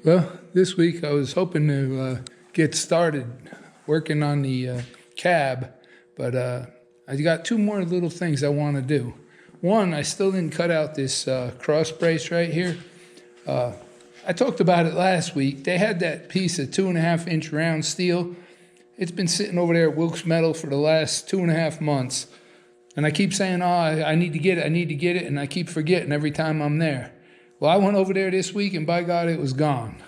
Well, this week I was hoping to get started working on the cab, but I got two more little things I want to do. One, I still didn't cut out this cross brace right here. I talked about it last week. They had that piece of 2.5-inch round steel. It's been sitting over there at Wilkes Metal for the last 2.5 months. And I keep saying, oh, I need to get it, and I keep forgetting every time I'm there. Well, I went over there this week, and by God, it was gone.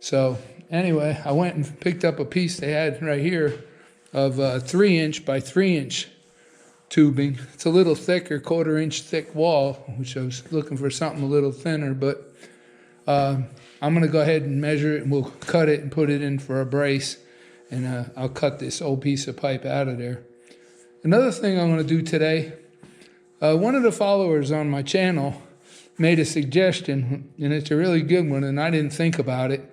So anyway, I went and picked up a piece they had right here of 3-inch by 3-inch tubing. It's a little thicker, 1/4-inch thick wall, which I was looking for something a little thinner, but I'm going to go ahead and measure it, and we'll cut it and put it in for a brace, and I'll cut this old piece of pipe out of there. Another thing I'm going to do today, one of the followers on my channel made a suggestion, and it's a really good one, and I didn't think about it.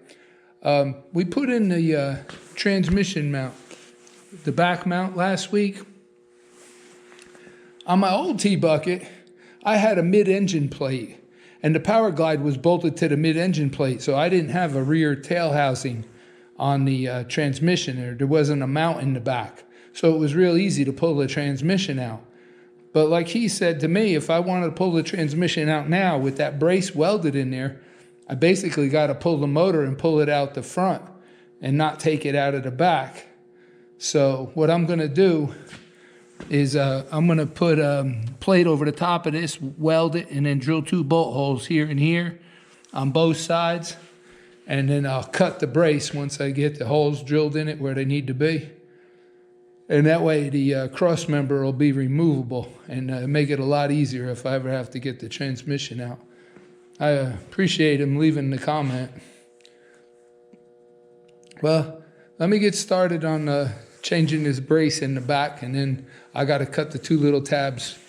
We put in the transmission mount, the back mount last week. On my old T-bucket, I had a mid-engine plate, and the power glide was bolted to the mid-engine plate, so I didn't have a rear tail housing on the transmission there. There wasn't a mount in the back, so it was real easy to pull the transmission out. But like he said to me, if I wanted to pull the transmission out now with that brace welded in there, I basically got to pull the motor and pull it out the front and not take it out of the back. So what I'm going to do is I'm going to put a plate over the top of this, weld it, and then drill 2 bolt holes here and here on both sides. And then I'll cut the brace once I get the holes drilled in it where they need to be. And that way the cross member will be removable and make it a lot easier if I ever have to get the transmission out. I appreciate him leaving the comment. Well, let me get started on changing this brace in the back, and then I got to cut the 2 little tabs,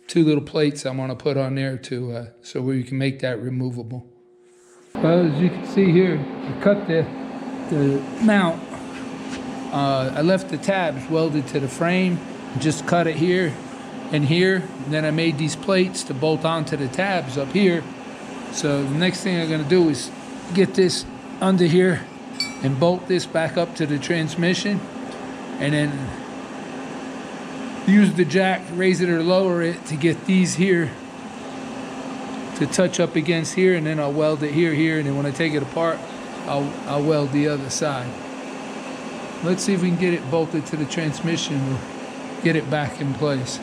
2 little plates I want to put on there to so we can make that removable. Well, as you can see here, I cut the mount. I left the tabs welded to the frame, just cut it here and here, and then I made these plates to bolt onto the tabs up here. So the next thing I'm going to do is get this under here and bolt this back up to the transmission, and then use the jack, raise it or lower it to get these here to touch up against here, and then I'll weld it here, and then when I take it apart, I'll weld the other side. Let's see if we can get it bolted to the transmission. We'll get it back in place.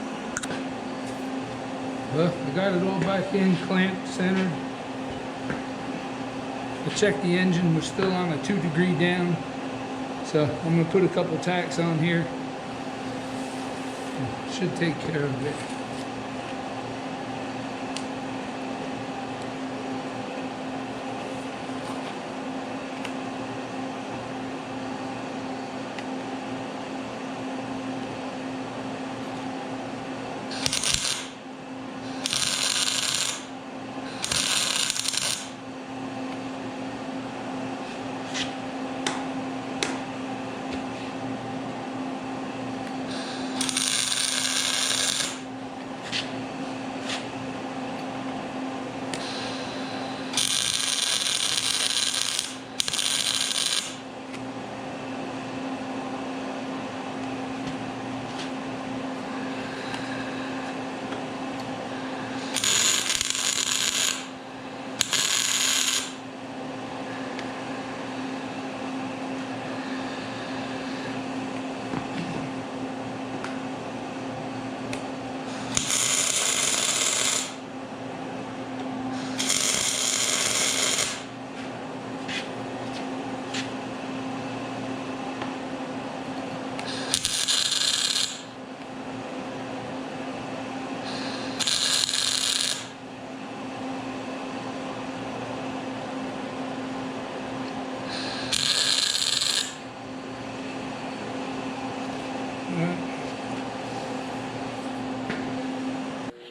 Well, I got it all back in, clamped, centered. I checked the engine. We're still on a 2-degree down. So I'm going to put a couple tacks on here. Should take care of it.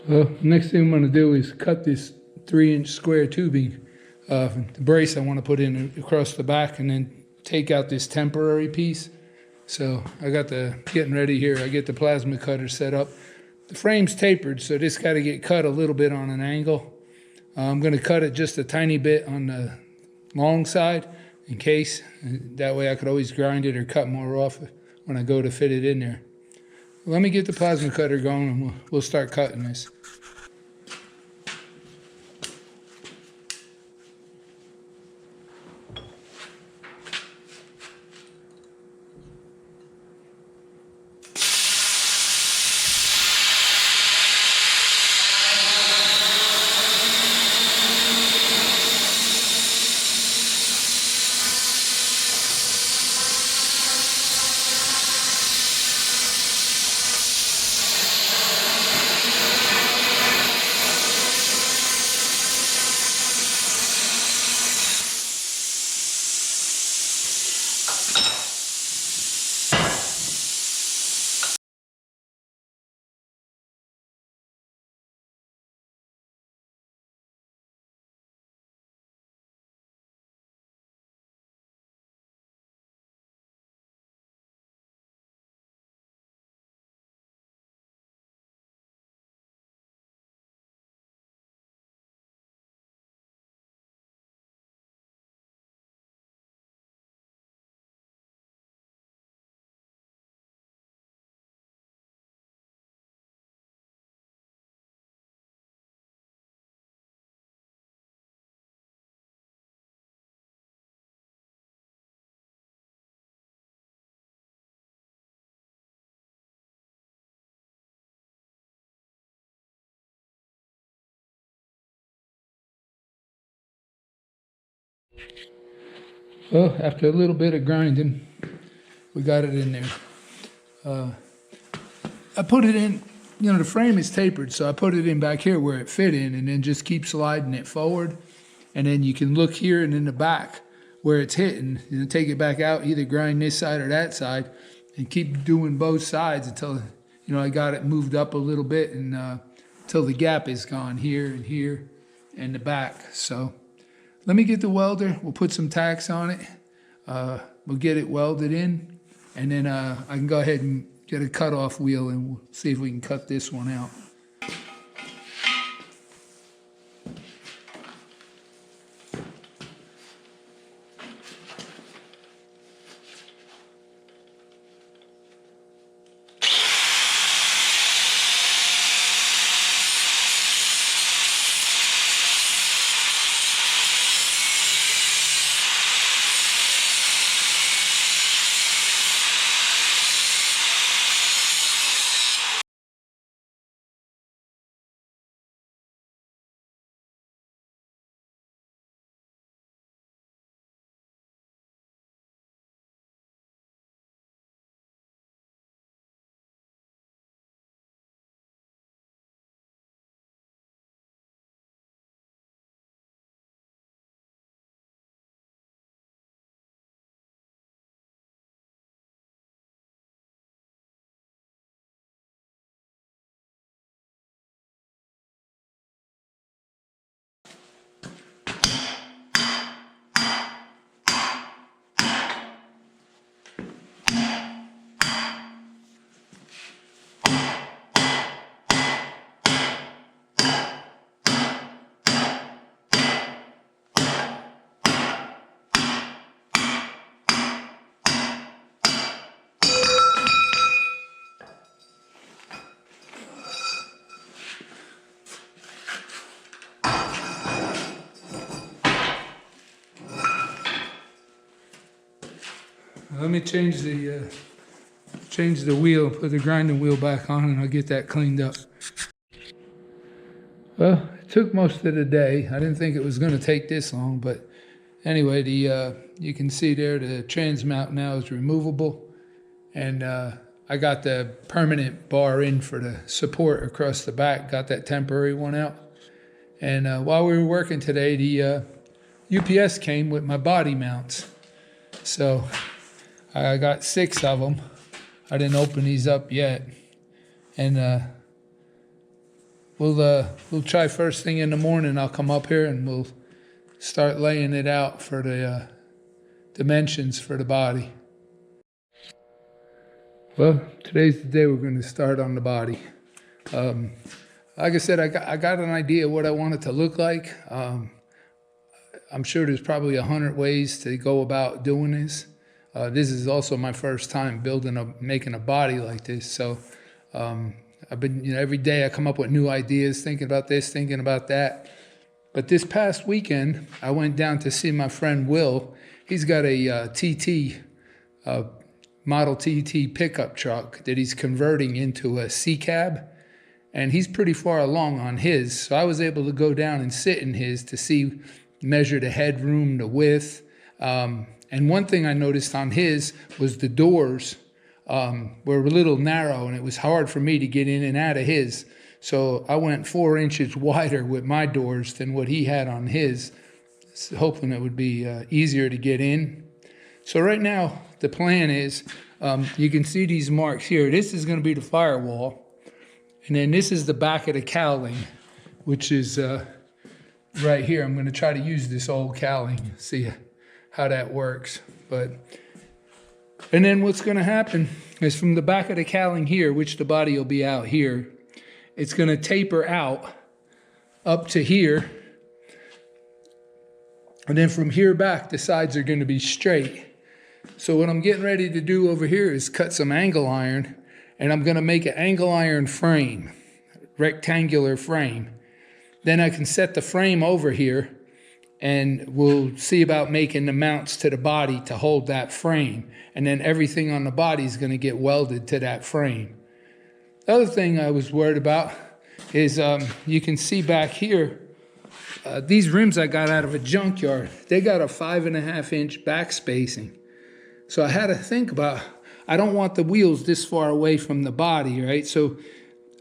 Well, next thing I'm going to do is cut this 3-inch square tubing. The brace I want to put in across the back, and then take out this temporary piece. So I got the getting ready here. I get the plasma cutter set up. The frame's tapered, so this got to get cut a little bit on an angle. I'm going to cut it just a tiny bit on long side in case. That way I could always grind it or cut more off when I go to fit it in there. Let me get the plasma cutter going and we'll start cutting this. Well, after a little bit of grinding, we got it in there. I put it in, the frame is tapered, so I put it in back here where it fit in, and then just keep sliding it forward. And then you can look here and in the back where it's hitting, take it back out, either grind this side or that side, and keep doing both sides until, I got it moved up a little bit and until the gap is gone here and the back. So let me get the welder. We'll put some tacks on it. We'll get it welded in, and then I can go ahead and get a cutoff wheel and we'll see if we can cut this one out. Let me change the wheel, put the grinding wheel back on, and I'll get that cleaned up. Well, it took most of the day. I didn't think it was going to take this long, but anyway, you can see there the trans mount now is removable, and I got the permanent bar in for the support across the back. Got that temporary one out, and while we were working today, the UPS came with my body mounts, so I got 6 of them. I didn't open these up yet, and we'll try first thing in the morning. I'll come up here and we'll start laying it out for the dimensions for the body. Well, today's the day we're going to start on the body. Like I said, I got an idea of what I want it to look like. I'm sure there's probably 100 ways to go about doing this. This is also my first time making a body like this. So I've been, every day I come up with new ideas, thinking about this, thinking about that. But this past weekend, I went down to see my friend Will. He's got a TT, Model TT pickup truck that he's converting into a C cab. And he's pretty far along on his. So I was able to go down and sit in his to measure the headroom, the width. And one thing I noticed on his was the doors were a little narrow, and it was hard for me to get in and out of his. So I went 4 inches wider with my doors than what he had on his, hoping it would be easier to get in. So right now, the plan is, you can see these marks here. This is going to be the firewall. And then this is the back of the cowling, which is right here. I'm going to try to use this old cowling, see how that works. And then what's going to happen is from the back of the cowling here, which the body will be out here, it's going to taper out up to here. And then from here back, the sides are going to be straight. So what I'm getting ready to do over here is cut some angle iron, and I'm going to make an angle iron frame, rectangular frame. Then I can set the frame over here, and we'll see about making the mounts to the body to hold that frame. And then everything on the body is going to get welded to that frame. The other thing I was worried about is you can see back here, these rims I got out of a junkyard, they got a 5.5 inch back spacing. So I had to think about, I don't want the wheels this far away from the body, right? So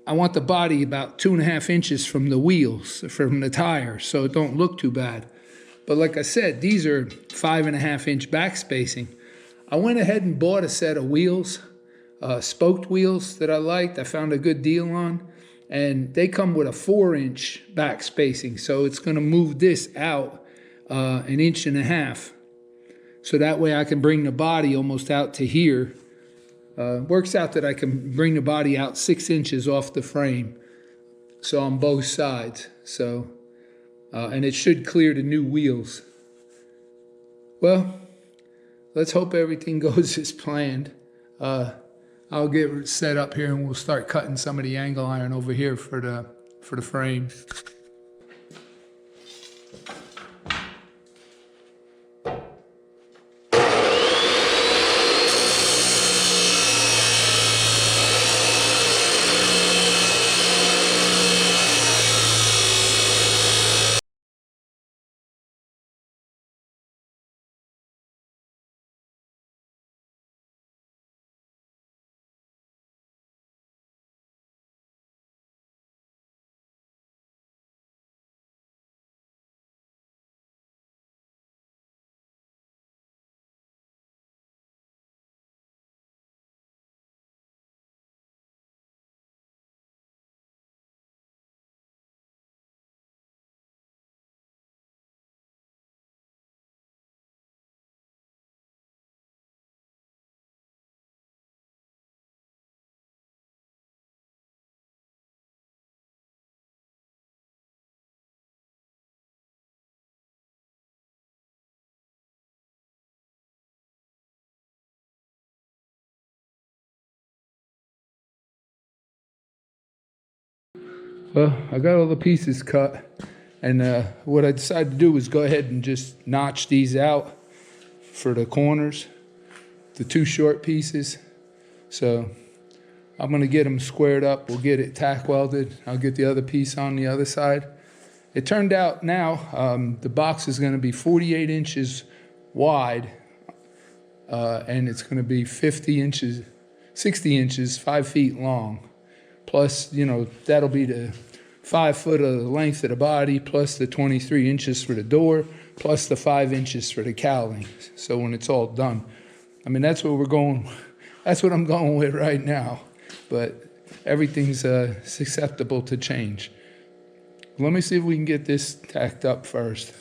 I want the body about 2.5 inches from the wheels, from the tire, so it don't look too bad. But like I said, these are 5.5 inch back spacing. I went ahead and bought a set of wheels, spoked wheels that I liked. I found a good deal on, and they come with a 4 inch back spacing. So it's going to move this out 1.5 inches. So that way I can bring the body almost out to here. Works out that I can bring the body out 6 inches off the frame. So on both sides. So, and it should clear the new wheels. Well, let's hope everything goes as planned. I'll get set up here and we'll start cutting some of the angle iron over here for the frame. Well, I got all the pieces cut, and what I decided to do was go ahead and just notch these out for the corners, the 2 short pieces. So I'm going to get them squared up. We'll get it tack welded. I'll get the other piece on the other side. It turned out now the box is going to be 48 inches wide, and it's going to be 60 inches, 5 feet long. Plus, that'll be the 5 foot of the length of the body, plus the 23 inches for the door, plus the 5 inches for the cowling. So when it's all done, I mean, that's what I'm going with right now. But everything's susceptible to change. Let me see if we can get this tacked up first.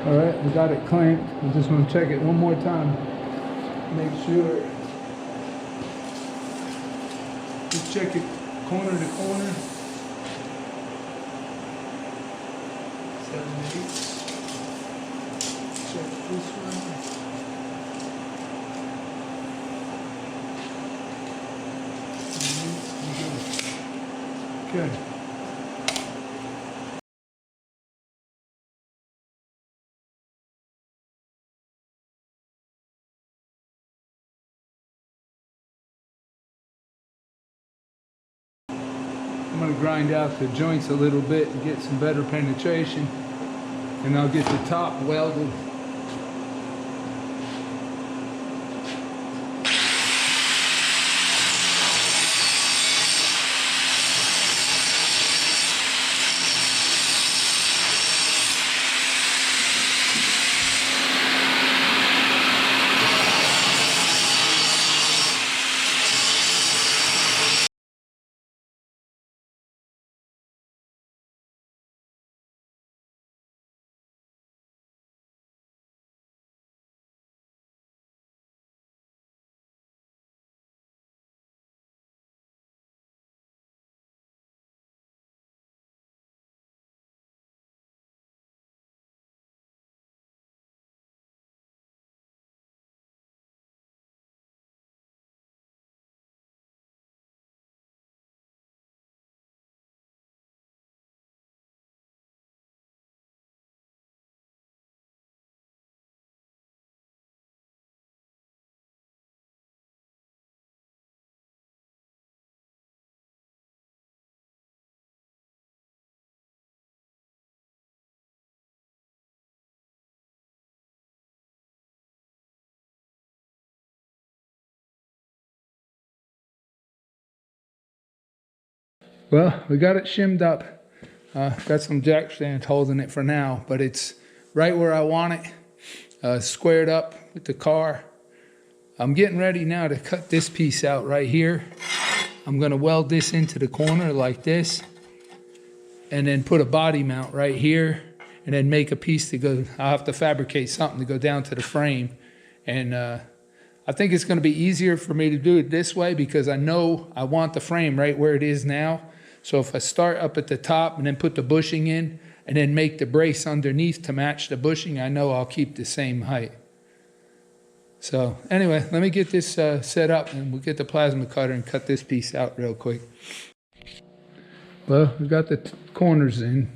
All right, we got it clamped. I just want to check it one more time. Make sure. Just check it corner to corner. 7/8. Check this one. Okay. I'm going to grind out the joints a little bit and get some better penetration, and I'll get the top welded. Well, we got it shimmed up. Got some jack stands holding it for now, but it's right where I want it, squared up with the car. I'm getting ready now to cut this piece out right here. I'm gonna weld this into the corner like this, and then put a body mount right here, and then make a piece to go. I'll have to fabricate something to go down to the frame. And I think it's gonna be easier for me to do it this way because I know I want the frame right where it is now. So if I start up at the top and then put the bushing in and then make the brace underneath to match the bushing, I know I'll keep the same height. So anyway, let me get this set up and we'll get the plasma cutter and cut this piece out real quick. Well, we got the corners in.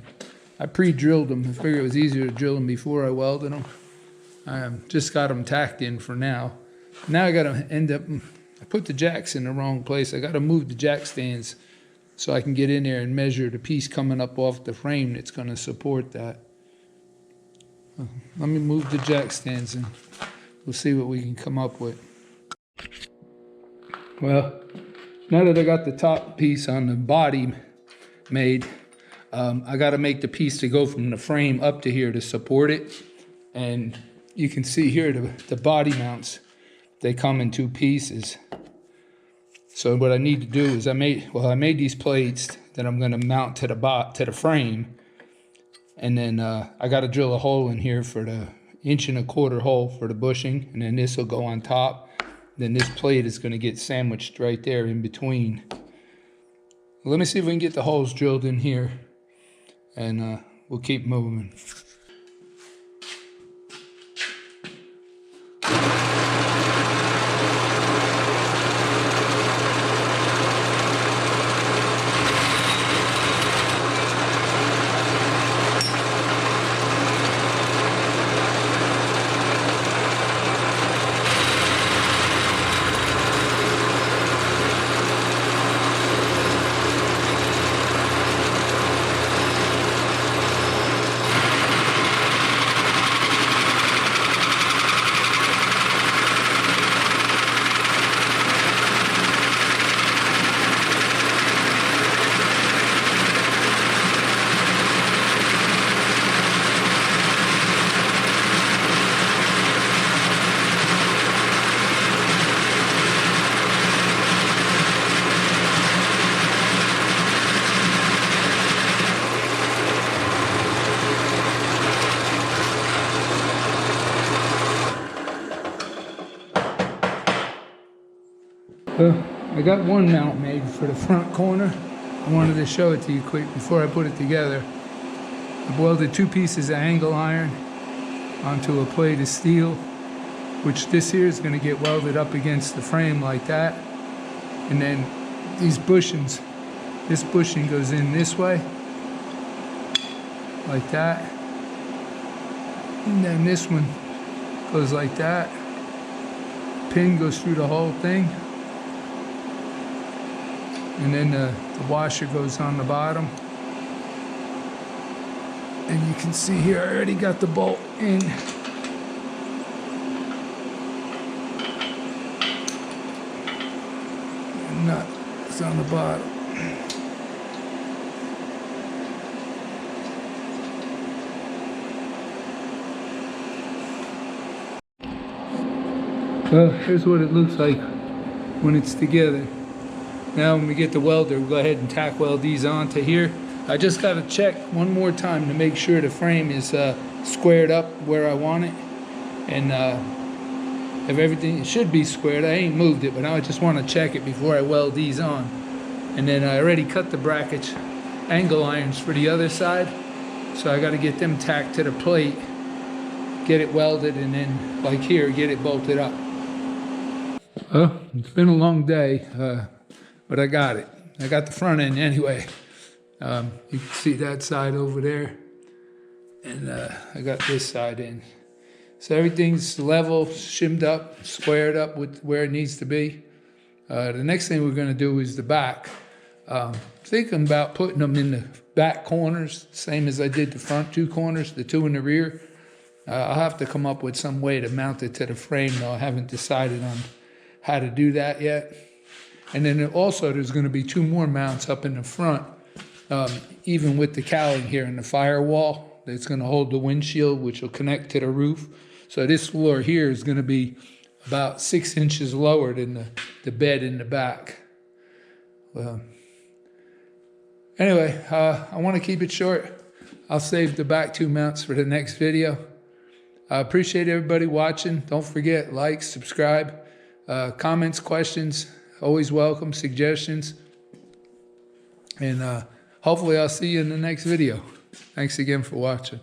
I pre-drilled them. I figured it was easier to drill them before I welded them. I just got them tacked in for now. Now I got to end up, I put the jacks in the wrong place. I got to move the jack stands so I can get in there and measure the piece coming up off the frame that's going to support that. Let me move the jack stands and we'll see what we can come up with. Well, now that I got the top piece on the body made, I got to make the piece to go from the frame up to here to support it. And you can see here the body mounts, they come in two pieces. So what I need to do is I made these plates that I'm going to mount to the frame, and then I got to drill a hole in here for the 1.25 inch hole for the bushing, and then this will go on top. Then this plate is going to get sandwiched right there in between. Let me see if we can get the holes drilled in here, and we'll keep moving. Well, I got one mount made for the front corner. I wanted to show it to you quick before I put it together. I welded 2 pieces of angle iron onto a plate of steel, which this here is going to get welded up against the frame like that. And then these bushings, this bushing goes in this way, like that. And then this one goes like that. Pin goes through the whole thing. And then the washer goes on the bottom. And you can see here, I already got the bolt in. And nut is on the bottom. Well, here's what it looks like when it's together. Now when we get the welder, we'll go ahead and tack weld these onto here. I just got to check one more time to make sure the frame is squared up where I want it. And if everything, it should be squared. I ain't moved it, but I just want to check it before I weld these on. And then I already cut the brackets, angle irons for the other side. So I got to get them tacked to the plate, get it welded, and then, like here, get it bolted up. Well, it's been a long day. But I got it. I got the front end anyway. You can see that side over there. And I got this side in. So everything's level, shimmed up, squared up with where it needs to be. The next thing we're going to do is the back. Thinking about putting them in the back corners, same as I did the front 2 corners, the 2 in the rear. I'll have to come up with some way to mount it to the frame, though I haven't decided on how to do that yet. And then also there's going to be 2 more mounts up in the front, even with the cowling here in the firewall that's going to hold the windshield, which will connect to the roof. So this floor here is going to be about 6 inches lower than the bed in the back. Anyway, I want to keep it short. I'll save the back 2 mounts for the next video. I appreciate everybody watching. Don't forget, like, subscribe, comments, questions. Always welcome, suggestions. And hopefully I'll see you in the next video. Thanks again for watching.